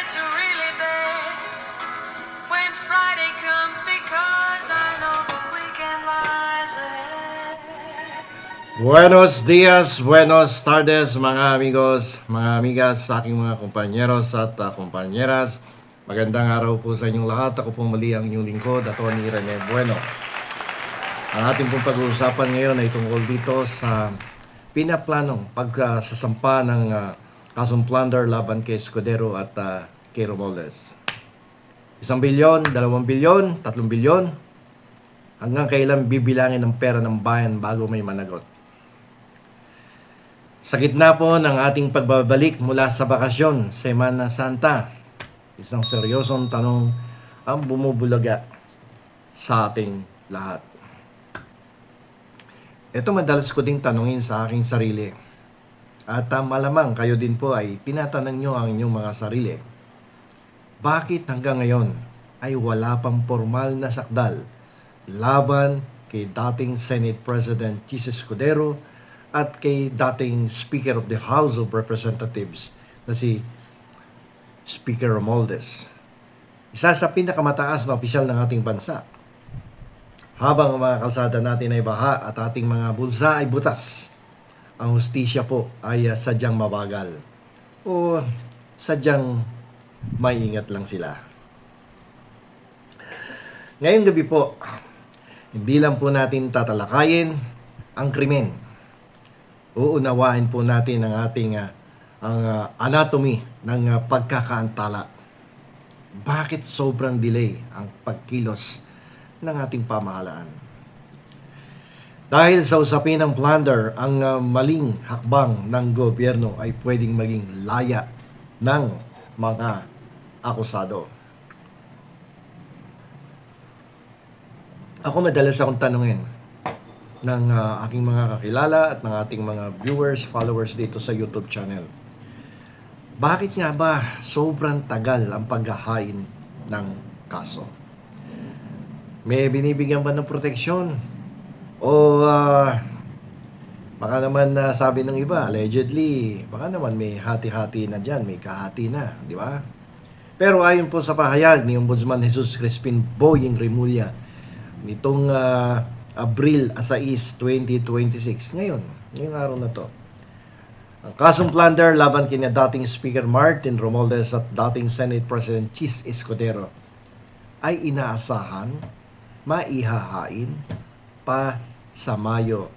to really bed when Friday comes because I know the weekend lies ahead. Buenos dias, buenos tardes mga amigos, mga amigas, sa aking mga kompanyeros at kompanyeras. Magandang araw po sa inyong lahat. Ako po muli ang inyong lingkod, Atty. Rene Bueno. Ang ating pong pag-uusapan ngayon ay tungkol dito sa pinaplanong pagsasampa ng kasong plunder laban kay Escudero at kay Romualdez. 1 bilyon, 2 bilyon, 3 bilyon, hanggang kailan bibilangin ng pera ng bayan bago may managot. Sa gitna po ng ating pagbabalik mula sa bakasyon, Semana Santa, isang seryosong tanong ang bumubulaga sa ating lahat. Ito madalas ko ding tanungin sa aking sarili. At malamang kayo din po ay tinatanong nyo ang inyong mga sarili. Bakit hanggang ngayon ay wala pang formal na sakdal laban kay dating Senate President Chis Escudero at kay dating Speaker of the House of Representatives na si Speaker Romualdez, isa sa pinakamataas na opisyal ng ating bansa? Habang ang mga kalsada natin ay baha at ating mga bulsa ay butas, ang hustisya po ay sadyang mabagal o sadyang maingat lang sila. Ngayong gabi po, hindi lang po natin tatalakayin ang krimen. Uunawain po natin ang ating anatomy ng pagkakaantala. Bakit sobrang delay ang pagkilos ng ating pamahalaan? Dahil sa usapin ng plunder, ang maling hakbang ng gobyerno ay pwedeng maging laya ng mga akusado. Ako madalas akong tanungin ng aking mga kakilala at ng ating mga viewers, followers dito sa YouTube channel. Bakit nga ba sobrang tagal ang paghahain ng kaso? May binibigyan ba ng proteksyon? O baka naman sabi ng iba, allegedly, baka naman may hati-hati na dyan, may kahati na, di ba? Pero ayon po sa pahayag ni Ombudsman Jesus Crispin Boying Remulla nitong Abril 6, 2026, ngayong araw na to, ang kasong plunder laban kina dating Speaker Martin Romualdez at dating Senate President Chis Escudero ay inaasahan maihahain pa sa Mayo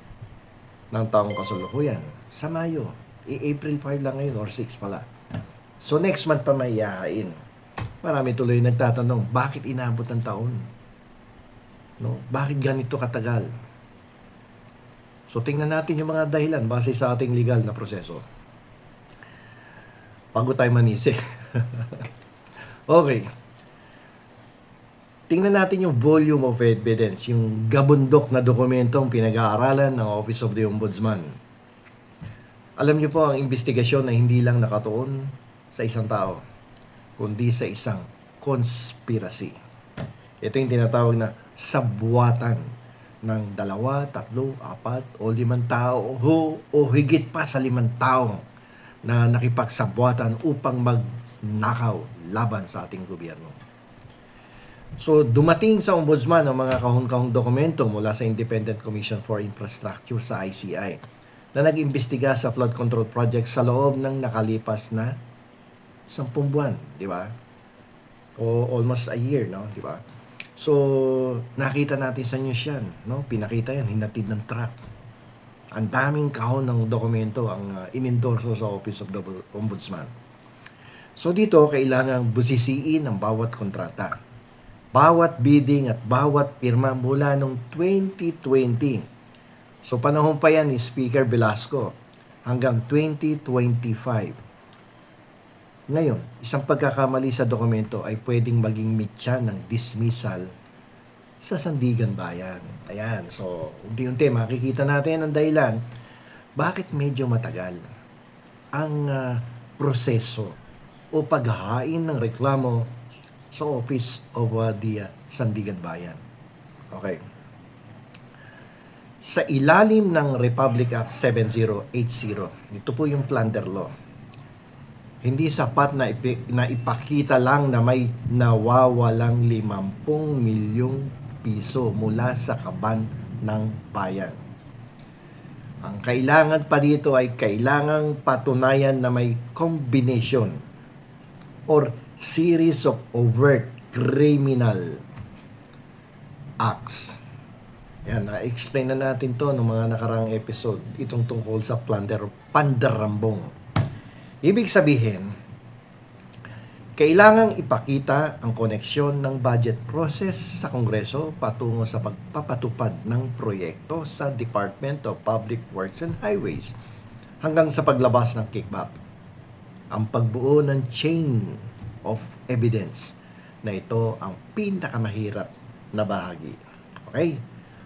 ng taong kasalukuyan. Sa Mayo, April 5 lang ngayon or 6 pala. So next month pa maihahain. Marami tuloy nagtatanong, bakit inabot ng taon? No? Bakit ganito katagal? So tingnan natin yung mga dahilan base sa ating legal na proseso. Bago tayo manisi. Okay. Tingnan natin yung volume of evidence, yung gabundok na dokumentong pinag-aaralan ng Office of the Ombudsman. Alam niyo po, ang investigasyon ay hindi lang nakatuon sa isang tao, kundi sa isang conspiracy. Ito yung tinatawag na sabwatan ng 2, 3, 4 o 5 tao o higit pa sa 5 tao na nakipagsabwatan upang magnakaw laban sa ating gobyerno. So dumating sa Ombudsman ang mga kahon-kahong dokumento mula sa Independent Commission for Infrastructure sa ICI na nag-imbestiga sa flood control project sa loob ng nakalipas na 10 buwan, di ba? O almost a year, no? Di ba? So, nakita natin sa news yan, no? Pinakita yan, hinatid ng truck. Ang daming kahon ng dokumento ang inendorso sa Office of the Ombudsman. So, dito, kailangang busisiin ang bawat kontrata, bawat bidding at bawat pirma mula noong 2020. So, panahon pa yan ni Speaker Velasco hanggang 2025. Ngayon, isang pagkakamali sa dokumento ay pwedeng maging mitya ng dismissal sa Sandigan Bayan. Ayan, so unti-unti makikita natin ang dahilan bakit medyo matagal ang proseso o paghahain ng reklamo sa Office of the Sandigan Bayan. Okay. Sa ilalim ng Republic Act 7080, ito po yung plunder law. Hindi sapat na ipakita lang na may nawawalang 50 milyong piso mula sa kaban ng bayan. Ang kailangan pa dito ay kailangang patunayan na may combination or series of overt criminal acts. Yan, na-explain na natin to ng mga nakaraang episode, itong tungkol sa pandarambong. Ibig sabihin, kailangang ipakita ang koneksyon ng budget process sa Kongreso patungo sa pagpapatupad ng proyekto sa Department of Public Works and Highways hanggang sa paglabas ng kickback. Ang pagbuo ng chain of evidence na ito ang pinakamahirap na bahagi. Okay?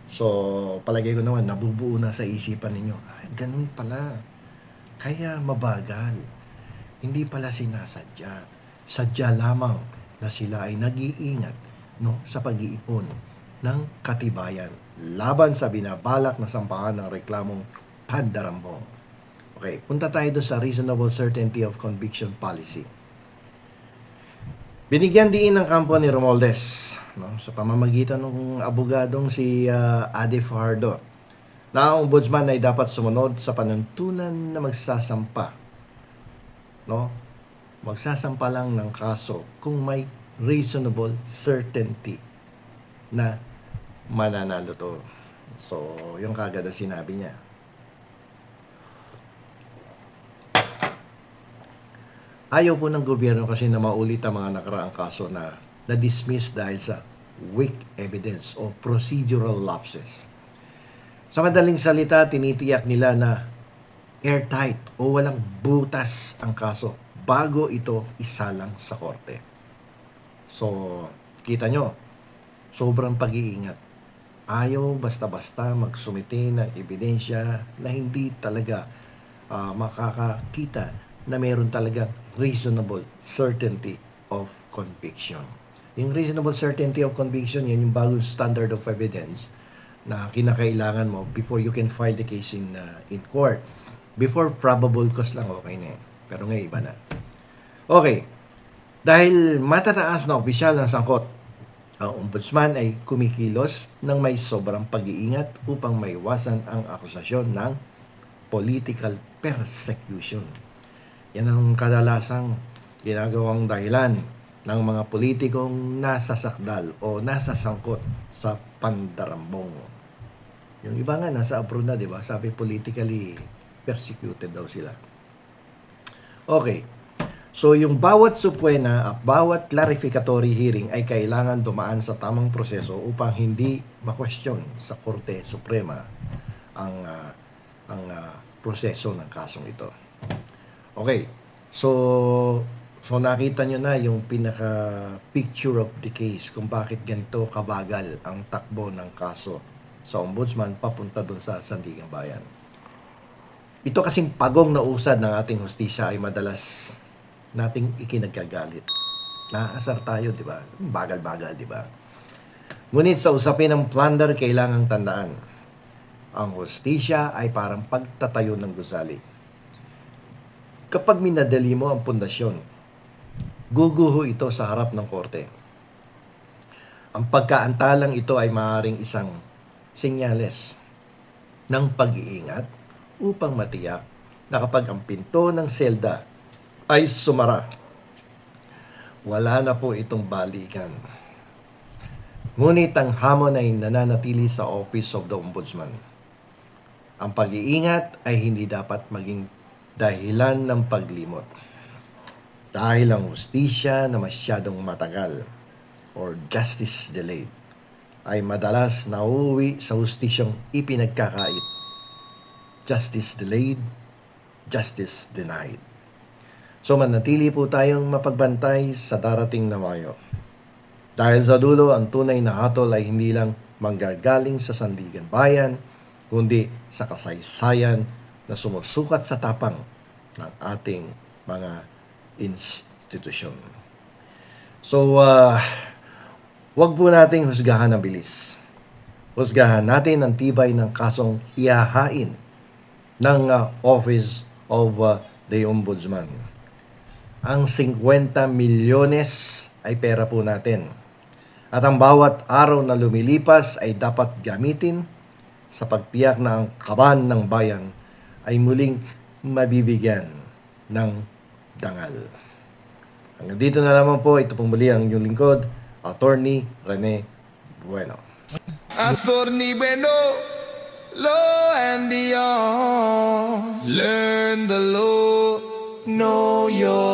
So, palagay ko naman, nabubuo na sa isipan ninyo. Ay, ganun pala. Kaya mabagal. Hindi pala sinasadya. Sadya lamang na sila ay nag-iingat sa pag-iipon ng katibayan laban sa binabalak na sampahan ng reklamong pandarambong. Okay, punta tayo doon sa reasonable certainty of conviction policy. Binigyan din ng kampo ni Romualdez sa pamamagitan ng abogadong si Ade Fajardo na ang ombudsman ay dapat sumunod sa panuntunan na magsasampa magsasampa lang ng kaso kung may reasonable certainty na mananalo to. So, yung kagad na sinabi niya. Ayaw po ng gobyerno kasi na maulit ang mga nakaraang kaso na na-dismiss dahil sa weak evidence o procedural lapses. Sa madaling salita, tinitiyak nila na airtight o walang butas ang kaso bago ito isalang sa korte. So, kita nyo, sobrang pag-iingat. Ayaw basta-basta magsumite ng ebidensya na hindi talaga makakakita na meron talagang reasonable certainty of conviction. Yung reasonable certainty of conviction, yan yung bagong standard of evidence na kinakailangan mo before you can file the case in court. Before, probable cause lang, okay na. Pero ngayon, iba na. Okay. Dahil matataas na opisyal ng sangkot, ang ombudsman ay kumikilos ng may sobrang pag-iingat upang maiwasan ang akusasyon ng political persecution. Yan ang kadalasang ginagawang dahilan ng mga politikong nasasakdal o nasasangkot sa pandarambong. Yung iba nga nasa abroad na, di ba? Sabi politically persecuted daw sila. Okay. So, yung bawat supwena at bawat clarificatory hearing ay kailangan dumaan sa tamang proseso upang hindi ma-question sa Korte Suprema ang proseso ng kasong ito. Okay. So nakita nyo na yung pinaka-picture of the case kung bakit ganito kabagal ang takbo ng kaso sa ombudsman papunta dun sa Sandigang Bayan. Ito kasing pagong na usad ng ating hustisya ay madalas nating ikinagagalit. Naasar tayo, di ba? Bagal-bagal, di ba? Ngunit sa usapin ng plunder, kailangang tandaan. Ang hustisya ay parang pagtatayo ng gusali. Kapag minadali mo ang pundasyon, guguho ito sa harap ng korte. Ang pagkaantalang ito ay maaaring isang senyales ng pag-iingat upang matiyak na kapag ang pinto ng selda ay sumara, wala na po itong balikan. Ngunit ang hamon ay nananatili sa Office of the Ombudsman. Ang pag-iingat ay hindi dapat maging dahilan ng paglimot. Dahil ang hustisya na masyadong matagal or justice delayed ay madalas nauuwi sa hustisyang ipinagkakait. Justice delayed, justice denied. So manatili po tayong mapagbantay sa darating na Mayo. Dahil sa dulo, ang tunay na hatol ay hindi lang manggagaling sa Sandigan Bayan, kundi sa kasaysayan na sumusukat sa tapang ng ating mga institusyon. So, wag po nating husgahan ng bilis. Husgahan natin ang tibay ng kasong ihahain ng Office of the Ombudsman. ang 50 milyones ay pera po natin. At ang bawat araw na lumilipas ay dapat gamitin sa pagtiyak na ang kaban ng bayan ay muling mabibigyan ng dangal. Hanggang dito na lamang po, ito pong muli ang inyong lingkod, Attorney Rene Bueno. Attorney Bueno, law and beyond. Learn the law, know your